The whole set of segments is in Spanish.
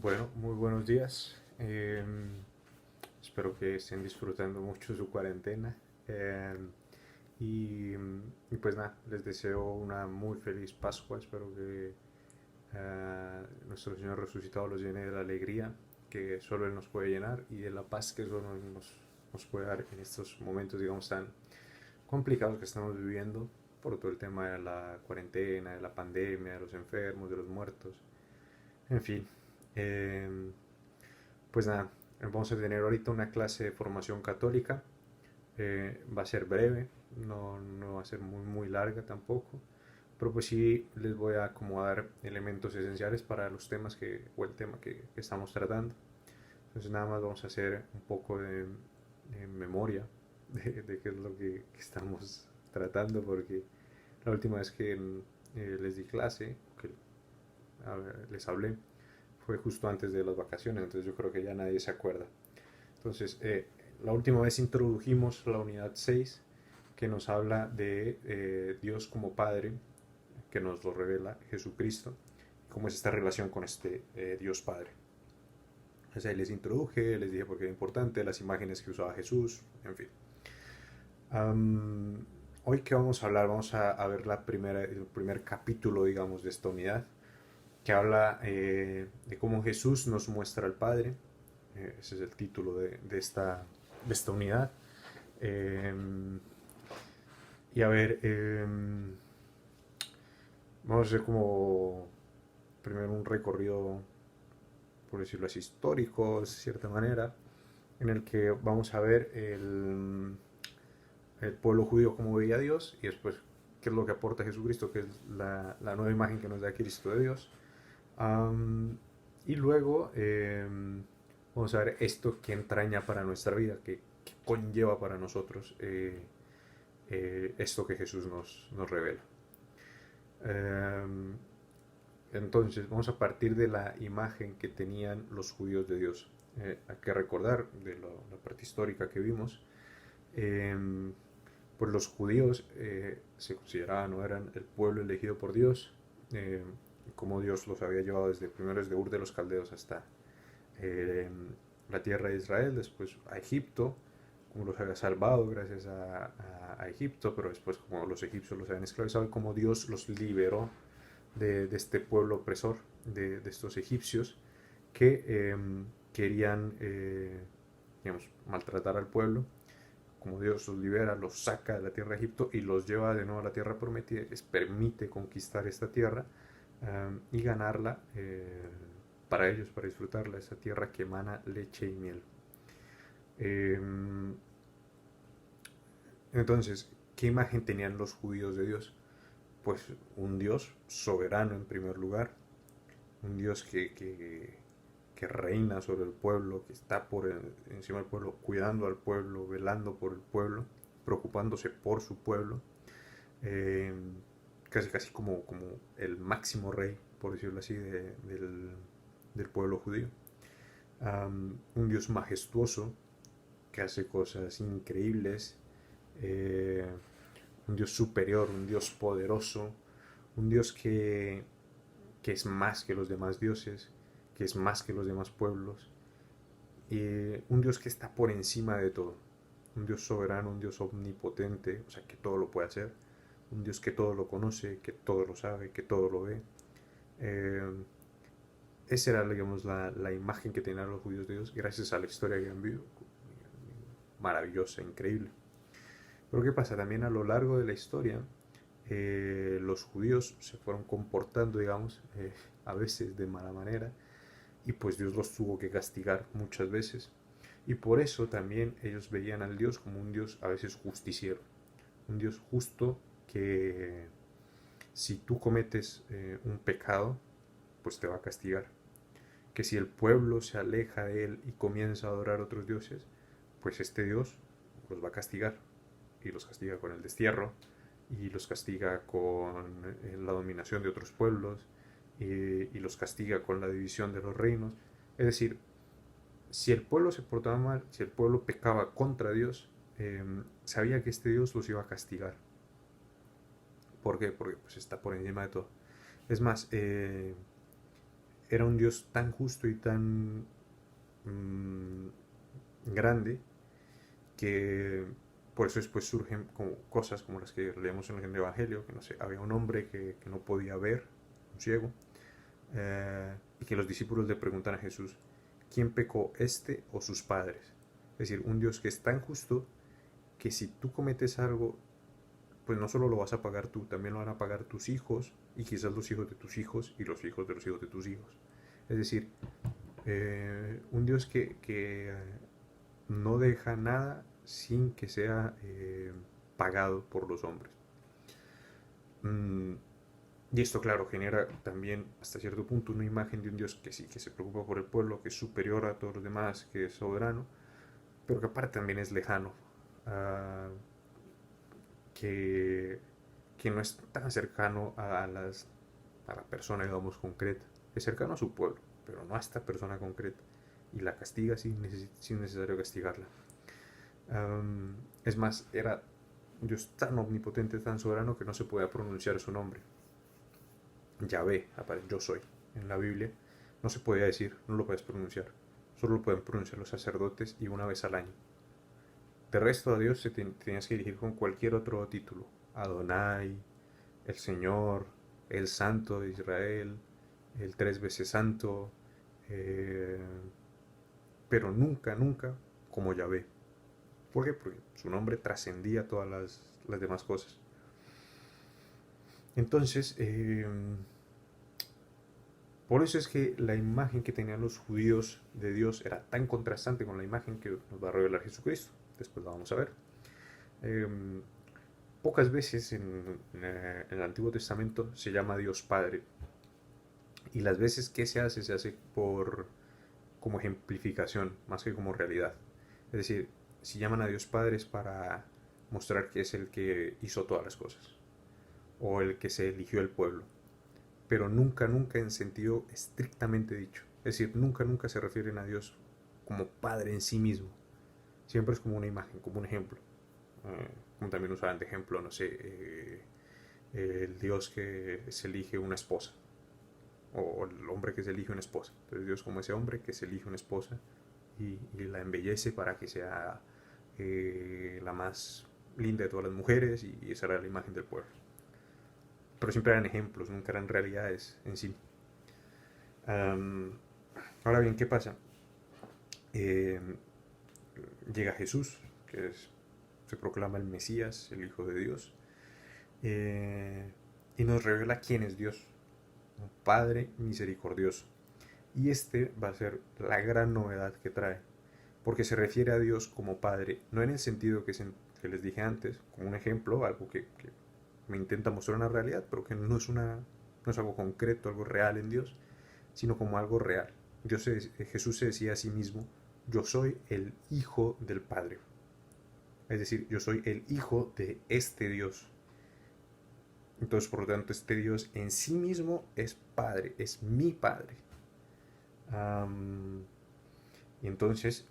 Bueno, muy buenos días. Espero que estén disfrutando mucho su cuarentena. Eh, y pues nada, les deseo una muy feliz Pascua. Espero que nuestro Señor resucitado los llene de la alegría que solo Él nos puede llenar y de la paz que solo nos puede dar en estos momentos, digamos, tan complicados que estamos viviendo por todo el tema de la cuarentena, de la pandemia, de los enfermos, de los muertos. En fin, eh, pues nada, vamos a tener ahorita una clase de formación católica. Va a ser breve, no va a ser muy larga tampoco, pero pues sí les voy a acomodar elementos esenciales para los temas o el tema que estamos tratando. Entonces nada más vamos a hacer un poco de memoria de qué es lo que estamos tratando, porque la última vez que les di clase, que les hablé, fue justo antes de las vacaciones, entonces yo creo que ya nadie se acuerda. Entonces, la última vez introdujimos la unidad 6 que nos habla de Dios como Padre, que nos lo revela Jesucristo, cómo es esta relación con este Dios Padre. Entonces ahí les introduje, les dije por qué era importante, las imágenes que usaba Jesús, en fin. Hoy que vamos a hablar, vamos a ver el primer capítulo, digamos, de esta unidad, que habla de cómo Jesús nos muestra al Padre. Ese es el título de esta unidad. Eh, y a ver, vamos a hacer como primero un recorrido, por decirlo así, histórico, de cierta manera, en el que vamos a ver el pueblo judío cómo veía a Dios y después qué es lo que aporta Jesucristo, que es la nueva imagen que nos da Cristo de Dios. Y luego vamos a ver esto que entraña para nuestra vida, que conlleva para nosotros esto que Jesús nos revela. Eh, entonces, vamos a partir de la imagen que tenían los judíos de Dios. Hay que recordar de la parte histórica que vimos, eh, pues los judíos se consideraban o eran el pueblo elegido por Dios, eh, como Dios los había llevado primero desde Ur de los Caldeos hasta eh, la tierra de Israel, después a Egipto, como los había salvado gracias a Egipto, pero después como los egipcios los habían esclavizado, y como Dios los liberó de este pueblo opresor, de estos egipcios que querían, digamos, maltratar al pueblo. Como Dios los libera, los saca de la tierra de Egipto y los lleva de nuevo a la tierra prometida, les permite conquistar esta tierra y ganarla para ellos, para disfrutarla, esa tierra que emana leche y miel. Eh, entonces, ¿qué imagen tenían los judíos de Dios? Pues un Dios soberano en primer lugar, un Dios que reina sobre el pueblo, que está encima del pueblo, cuidando al pueblo, velando por el pueblo, preocupándose por su pueblo, eh, casi como el máximo rey, por decirlo así, del pueblo judío. Un Dios majestuoso que hace cosas increíbles, eh, un Dios superior, un Dios poderoso, un Dios que es más que los demás dioses, que es más que los demás pueblos, un Dios que está por encima de todo, un Dios soberano, un Dios omnipotente, o sea, que todo lo puede hacer, un Dios que todo lo conoce, que todo lo sabe, que todo lo ve. Eh, Esa era, digamos, la imagen que tenían los judíos de Dios gracias a la historia que han vivido. Maravillosa, increíble. Pero ¿qué pasa? También a lo largo de la historia, los judíos se fueron comportando, digamos, a veces de mala manera, y pues Dios los tuvo que castigar muchas veces. Y por eso también ellos veían al Dios como un Dios a veces justiciero, un Dios justo que si tú cometes un pecado, pues te va a castigar. Que si el pueblo se aleja de él y comienza a adorar a otros dioses, pues este Dios los va a castigar. Y los castiga con el destierro, y los castiga con la dominación de otros pueblos, y los castiga con la división de los reinos. Es decir, si el pueblo se portaba mal, si el pueblo pecaba contra Dios, sabía que este Dios los iba a castigar. ¿Por qué? Porque pues, está por encima de todo. Es más, era un Dios tan justo y tan grande que por eso después surgen como cosas como las que leemos en el Evangelio, que no sé, había un hombre que no podía ver, un ciego, y que los discípulos le preguntan a Jesús, ¿quién pecó, este o sus padres? Es decir, un Dios que es tan justo que si tú cometes algo, pues no solo lo vas a pagar tú, también lo van a pagar tus hijos y quizás los hijos de tus hijos y los hijos de los hijos de tus hijos. Es decir, un Dios que no deja nada sin que sea pagado por los hombres. Y esto, claro, genera también hasta cierto punto una imagen de un Dios que sí, que se preocupa por el pueblo, que es superior a todos los demás, que es soberano, pero que aparte también es lejano, uh, que, que no es tan cercano a la persona, digamos, concreta. Es cercano a su pueblo, pero no a esta persona concreta. Y la castiga sin necesario castigarla. Es más, era Dios tan omnipotente, tan soberano, que no se podía pronunciar su nombre. Yahvé, yo soy, en la Biblia, no se podía decir, no lo puedes pronunciar. Solo lo pueden pronunciar los sacerdotes y una vez al año. De resto a Dios tenías que dirigir con cualquier otro título. Adonai, el Señor, el Santo de Israel, el 3 veces Santo, pero nunca, nunca como Yahvé. ¿Por qué? Porque su nombre trascendía todas las demás cosas. Entonces, por eso es que la imagen que tenían los judíos de Dios era tan contrastante con la imagen que nos va a revelar Jesucristo. Después la vamos a ver. Pocas veces en el Antiguo Testamento se llama Dios Padre. Y las veces que se hace como ejemplificación, más que como realidad. Es decir, si llaman a Dios Padre es para mostrar que es el que hizo todas las cosas. O el que se eligió el pueblo. Pero nunca, nunca en sentido estrictamente dicho. Es decir, nunca, nunca se refieren a Dios como Padre en sí mismo. Siempre es como una imagen, como un ejemplo. Como también usaban de ejemplo, no sé, el Dios que se elige una esposa. O el hombre que se elige una esposa. Entonces Dios como ese hombre que se elige una esposa y la embellece para que sea la más linda de todas las mujeres y esa era la imagen del pueblo. Pero siempre eran ejemplos, nunca eran realidades en sí. Ahora bien, ¿qué pasa? Llega Jesús, se proclama el Mesías, el Hijo de Dios, y nos revela quién es Dios, un Padre misericordioso. Y este va a ser la gran novedad que trae, porque se refiere a Dios como Padre, no en el sentido que les dije antes, como un ejemplo, algo que me intenta mostrar una realidad, pero que no es algo concreto, algo real en Dios, sino como algo real. Jesús se decía a sí mismo, yo soy el Hijo del Padre. Es decir, yo soy el Hijo de este Dios. Entonces, por lo tanto, este Dios en sí mismo es Padre, es mi Padre. Y entonces,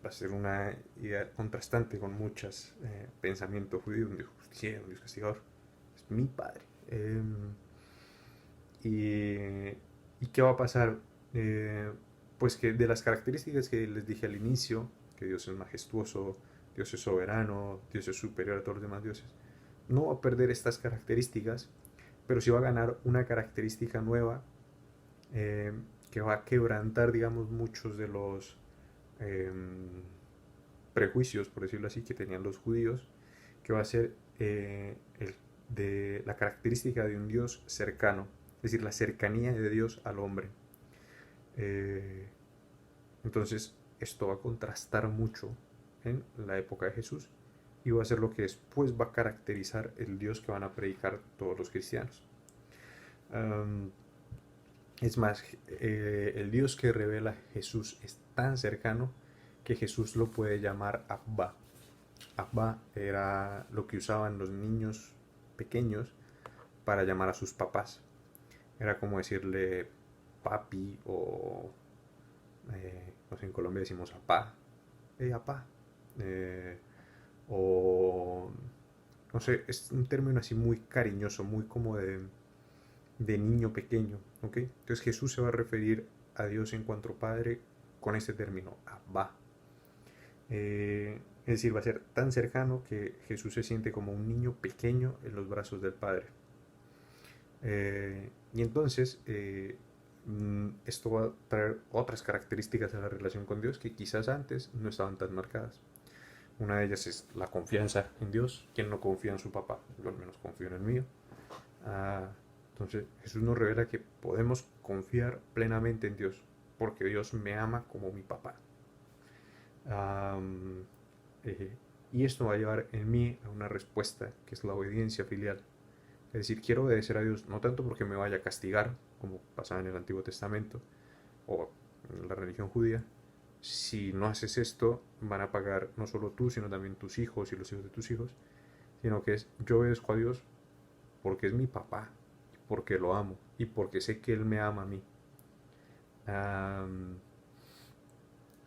va a ser una idea contrastante con muchos pensamientos judíos, un Dios justiciero, un Dios castigador. Es mi Padre. ¿Y qué va a pasar? Pues que de las características que les dije al inicio, que Dios es majestuoso, Dios es soberano, Dios es superior a todos los demás dioses, no va a perder estas características, pero sí va a ganar una característica nueva que va a quebrantar, digamos, muchos de los prejuicios, por decirlo así, que tenían los judíos, que va a ser de la característica de un Dios cercano, es decir, la cercanía de Dios al hombre. Entonces, esto va a contrastar mucho en la época de Jesús y va a ser lo que después va a caracterizar el Dios que van a predicar todos los cristianos. Es más, el Dios que revela Jesús es tan cercano que Jesús lo puede llamar Abba. Abba era lo que usaban los niños pequeños para llamar a sus papás. Era como decirle papi o no sé, en Colombia decimos apá, apá, o no sé, es un término así muy cariñoso, muy como de niño pequeño, ¿ok? Entonces Jesús se va a referir a Dios en cuanto Padre con este término, Abba. Es decir, va a ser tan cercano que Jesús se siente como un niño pequeño en los brazos del Padre. Y entonces esto va a traer otras características a la relación con Dios que quizás antes no estaban tan marcadas. Una de ellas es la confianza en Dios. ¿Quién no confía en su papá? Yo al menos confío en el mío. Entonces Jesús nos revela que podemos confiar plenamente en Dios porque Dios me ama como mi papá. Eh, y esto va a llevar en mí a una respuesta que es la obediencia filial. Es decir, quiero obedecer a Dios no tanto porque me vaya a castigar, como pasaba en el Antiguo Testamento o en la religión judía. Si no haces esto, van a pagar no solo tú, sino también tus hijos y los hijos de tus hijos, sino que es yo obedezco a Dios porque es mi papá, porque lo amo y porque sé que Él me ama a mí.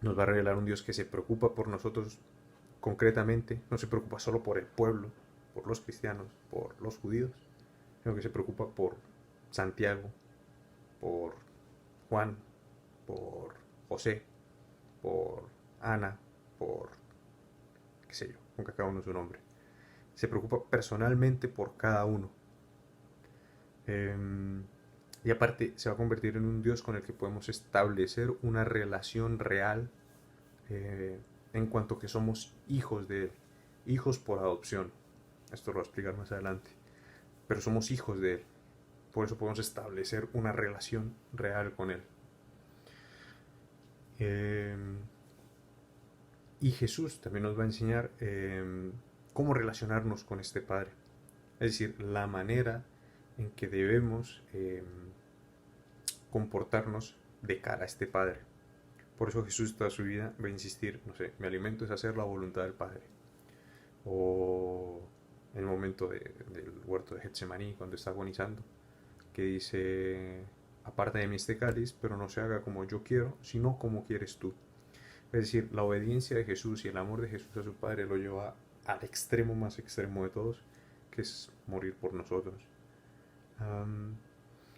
Nos va a revelar un Dios que se preocupa por nosotros concretamente, no se preocupa solo por el pueblo, por los cristianos, por los judíos, sino que se preocupa por Santiago, por Juan, por José, por Ana, por qué sé yo, aunque cada uno es su nombre. Se preocupa personalmente por cada uno. Y aparte se va a convertir en un Dios con el que podemos establecer una relación real en cuanto que somos hijos de Él, hijos por adopción. Esto lo voy a explicar más adelante. Pero somos hijos de Él. Por eso podemos establecer una relación real con Él. Y Jesús también nos va a enseñar cómo relacionarnos con este Padre. Es decir, la manera en que debemos comportarnos de cara a este Padre. Por eso Jesús toda su vida va a insistir, no sé, mi alimento es hacer la voluntad del Padre. O en el momento del huerto de Getsemaní, cuando está agonizando, que dice, aparte de mí este cáliz, pero no se haga como yo quiero, sino como quieres tú. Es decir, la obediencia de Jesús y el amor de Jesús a su Padre lo lleva al extremo más extremo de todos, que es morir por nosotros.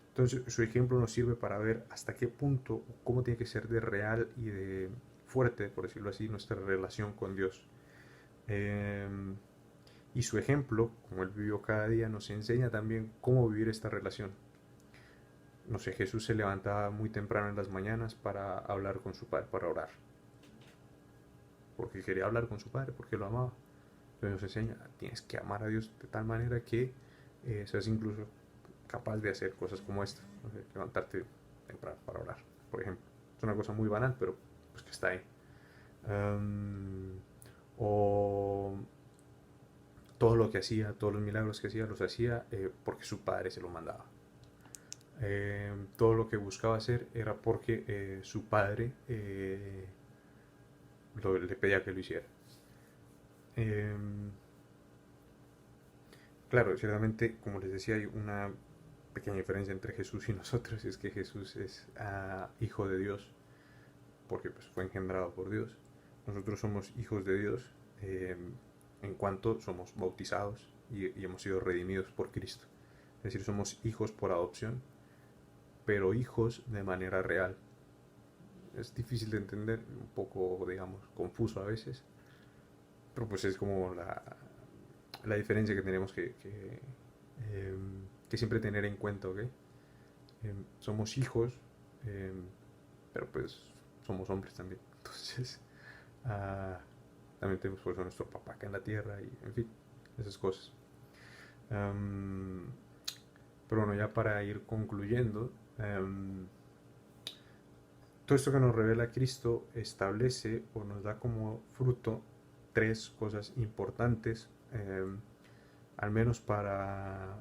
Entonces su ejemplo nos sirve para ver hasta qué punto, cómo tiene que ser de real y de fuerte, por decirlo así, nuestra relación con Dios. Y su ejemplo, como él vivió cada día, nos enseña también cómo vivir esta relación. No sé, Jesús se levantaba muy temprano en las mañanas para hablar con su Padre, para orar. Porque quería hablar con su Padre, porque lo amaba. Entonces nos enseña, tienes que amar a Dios de tal manera que seas incluso capaz de hacer cosas como esta. No sé, levantarte temprano para orar, por ejemplo. Es una cosa muy banal, pero pues que está ahí. O todo lo que hacía, todos los milagros que hacía, los hacía porque su padre se lo mandaba. Todo lo que buscaba hacer era porque su padre le pedía que lo hiciera. Claro, ciertamente, como les decía, hay una pequeña diferencia entre Jesús y nosotros, es que Jesús es hijo de Dios, porque pues, fue engendrado por Dios. Nosotros somos hijos de Dios en cuanto somos bautizados y hemos sido redimidos por Cristo. Es decir, somos hijos por adopción, pero hijos de manera real. Es difícil de entender, un poco, digamos, confuso a veces, pero pues es como la diferencia que tenemos que siempre tener en cuenta, ¿ok? Somos hijos, pero pues somos hombres también. Entonces, también tenemos por eso a nuestro papá acá en la tierra y, en fin, esas cosas. Pero bueno, ya para ir concluyendo, todo esto que nos revela Cristo establece o nos da como fruto tres cosas importantes, al menos para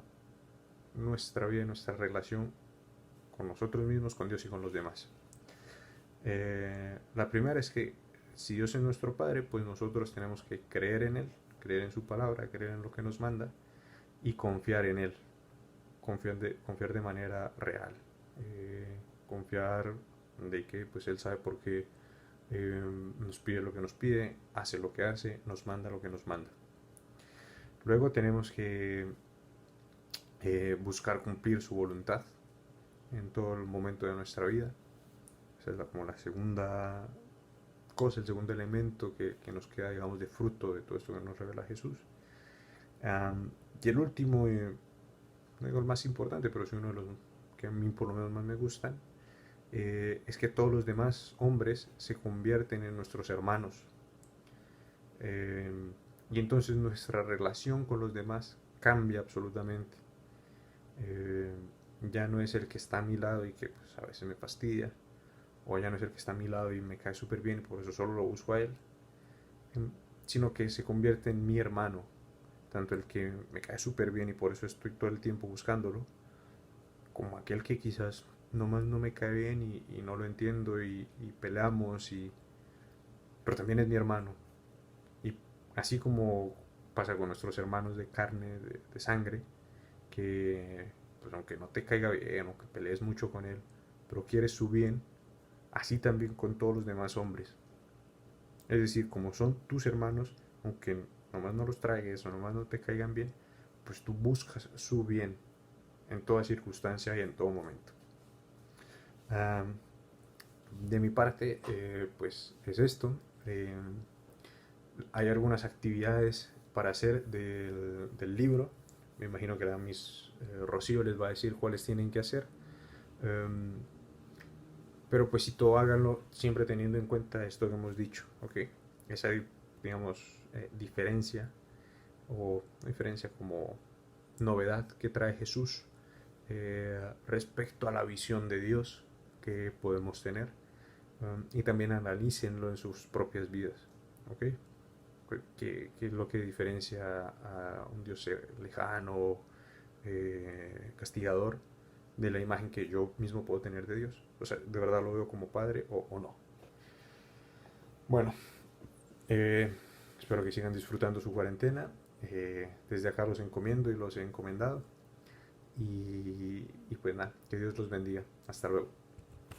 nuestra vida y nuestra relación con nosotros mismos, con Dios y con los demás. La primera es que si Dios es nuestro Padre, pues nosotros tenemos que creer en Él, creer en su palabra, creer en lo que nos manda y confiar en Él, confiar de manera real, confiar de que pues Él sabe por qué nos pide lo que nos pide, hace lo que hace, nos manda lo que nos manda. Luego tenemos que buscar cumplir su voluntad en todo el momento de nuestra vida. Esa es como la segunda cosa, el segundo elemento que nos queda, digamos, de fruto de todo esto que nos revela Jesús. Y el último, no digo el más importante, pero sí uno de los que a mí por lo menos más me gustan, es que todos los demás hombres se convierten en nuestros hermanos. Eh, y entonces nuestra relación con los demás cambia absolutamente. Eh, ya no es el que está a mi lado y que pues, a veces me fastidia, o ya no es el que está a mi lado y me cae súper bien y por eso solo lo busco a él, sino que se convierte en mi hermano, tanto el que me cae súper bien y por eso estoy todo el tiempo buscándolo, como aquel que quizás nomás no me cae bien y no lo entiendo y peleamos, pero también es mi hermano. Y así como pasa con nuestros hermanos de carne, de sangre, que pues aunque no te caiga bien, aunque pelees mucho con él, pero quieres su bien, así también con todos los demás hombres. Es decir, como son tus hermanos, aunque nomás no los traigas o nomás no te caigan bien, pues tú buscas su bien en toda circunstancia y en todo momento. Ah, de mi parte, pues es esto. Hay algunas actividades para hacer del libro. Me imagino que Rocío les va a decir cuáles tienen que hacer. Um, pero pues si todo háganlo siempre teniendo en cuenta esto que hemos dicho, ¿ok? Esa, digamos, diferencia o diferencia como novedad que trae Jesús respecto a la visión de Dios que podemos tener, y también analícenlo en sus propias vidas, ¿ok? ¿Qué es lo que diferencia a un Dios lejano, castigador, de la imagen que yo mismo puedo tener de Dios? O sea, ¿de verdad lo veo como padre o no? Bueno, eh, espero que sigan disfrutando su cuarentena. Desde acá los encomiendo y los he encomendado. Y pues nada, que Dios los bendiga. Hasta luego.